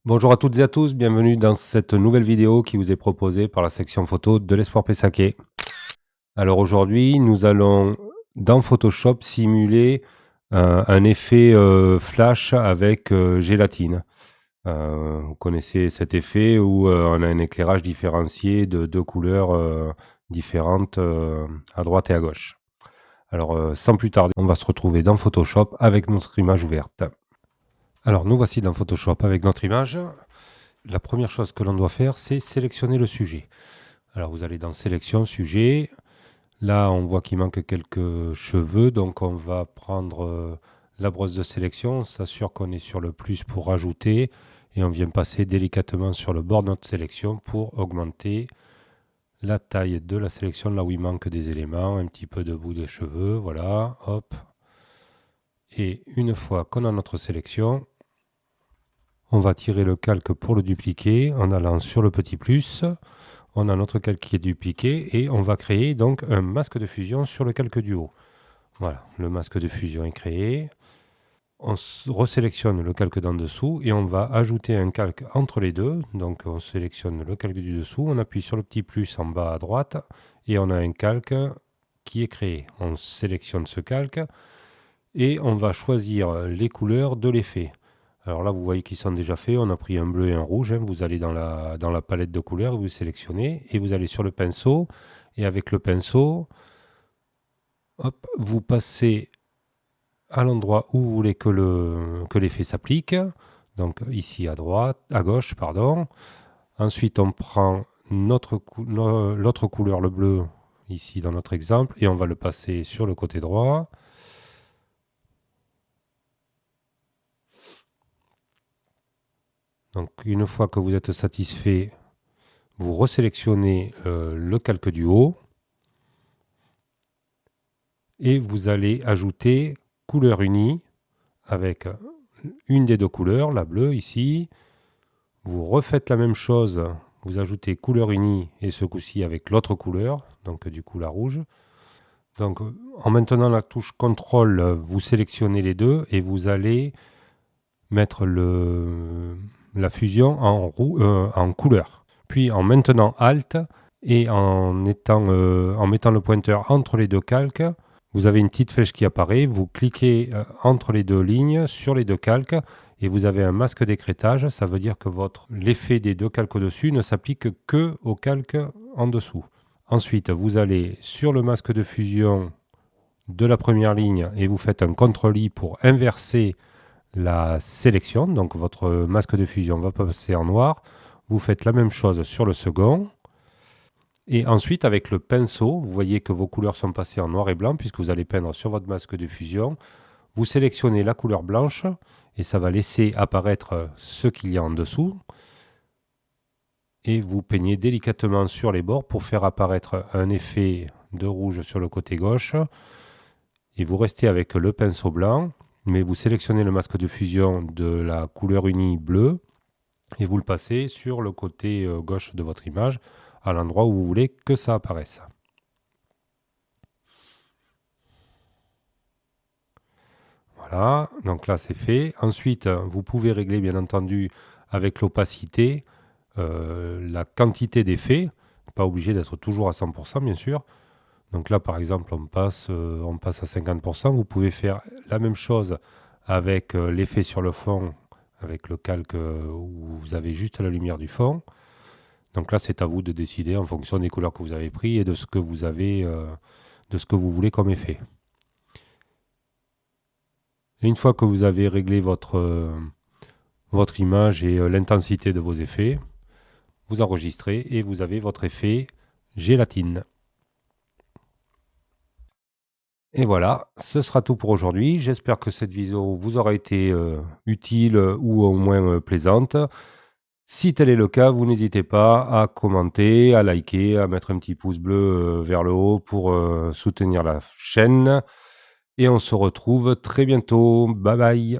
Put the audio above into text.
Bonjour à toutes et à tous, bienvenue dans cette nouvelle vidéo qui vous est proposée par la section photo de l'Espoir Pessaquet. Alors aujourd'hui, nous allons dans Photoshop simuler un effet flash avec gélatine. Vous connaissez cet effet où on a un éclairage différencié de deux couleurs différentes à droite et à gauche. Alors sans plus tarder, on va se retrouver dans Photoshop avec notre image ouverte. Alors nous voici dans Photoshop avec notre image. La première chose que l'on doit faire, c'est sélectionner le sujet. Alors vous allez dans Sélection, Sujet. Là, on voit qu'il manque quelques cheveux, donc on va prendre la brosse de sélection. On s'assure qu'on est sur le plus pour rajouter et on vient passer délicatement sur le bord de notre sélection pour augmenter la taille de la sélection là où il manque des éléments, un petit peu de bout de cheveux, voilà, hop. Et une fois qu'on a notre sélection, on va tirer le calque pour le dupliquer en allant sur le petit plus. On a notre calque qui est dupliqué et on va créer donc un masque de fusion sur le calque du haut. Voilà, le masque de fusion est créé. On resélectionne le calque d'en dessous et on va ajouter un calque entre les deux. Donc on sélectionne le calque du dessous, on appuie sur le petit plus en bas à droite et on a un calque qui est créé. On sélectionne ce calque et on va choisir les couleurs de l'effet. Alors là, vous voyez qu'ils sont déjà faits. On a pris un bleu et un rouge. Vous allez dans la palette de couleurs, vous sélectionnez et vous allez sur le pinceau. Et avec le pinceau, hop, vous passez à l'endroit où vous voulez que l'effet s'applique. Donc ici à droite, à gauche, pardon. Ensuite, on prend l'autre couleur, le bleu, ici dans notre exemple, et on va le passer sur le côté droit. Donc une fois que vous êtes satisfait, vous resélectionnez le calque du haut et vous allez ajouter couleur unie avec une des deux couleurs, la bleue ici. Vous refaites la même chose, vous ajoutez couleur unie et ce coup-ci avec l'autre couleur, donc du coup la rouge. Donc en maintenant la touche CTRL, vous sélectionnez les deux et vous allez mettre la fusion en couleur. Puis en maintenant Alt et en mettant le pointeur entre les deux calques, vous avez une petite flèche qui apparaît, vous cliquez entre les deux lignes sur les deux calques et vous avez un masque d'écrêtage. Ça veut dire que l'effet des deux calques au-dessus ne s'applique que au calque en dessous. Ensuite, vous allez sur le masque de fusion de la première ligne et vous faites un CTRL-I pour inverser la sélection. Donc votre masque de fusion va passer en noir. Vous faites la même chose sur le second. Et ensuite, avec le pinceau, vous voyez que vos couleurs sont passées en noir et blanc puisque vous allez peindre sur votre masque de fusion. Vous sélectionnez la couleur blanche et ça va laisser apparaître ce qu'il y a en dessous. Et vous peignez délicatement sur les bords pour faire apparaître un effet de rouge sur le côté gauche. Et vous restez avec le pinceau blanc, mais vous sélectionnez le masque de fusion de la couleur unie bleue et vous le passez sur le côté gauche de votre image, à l'endroit où vous voulez que ça apparaisse. Voilà, donc là c'est fait. Ensuite, vous pouvez régler bien entendu avec l'opacité la quantité d'effets, pas obligé d'être toujours à 100% bien sûr. Donc là par exemple on passe à 50%. Vous pouvez faire la même chose avec l'effet sur le fond, avec le calque où vous avez juste la lumière du fond. Donc là c'est à vous de décider en fonction des couleurs que vous avez pris et de ce que vous avez, de ce que vous voulez comme effet. Et une fois que vous avez réglé votre image et l'intensité de vos effets, vous enregistrez et vous avez votre effet gélatine. Et voilà, ce sera tout pour aujourd'hui. J'espère que cette vidéo vous aura été utile ou au moins plaisante. Si tel est le cas, vous n'hésitez pas à commenter, à liker, à mettre un petit pouce bleu vers le haut pour soutenir la chaîne. Et on se retrouve très bientôt. Bye bye.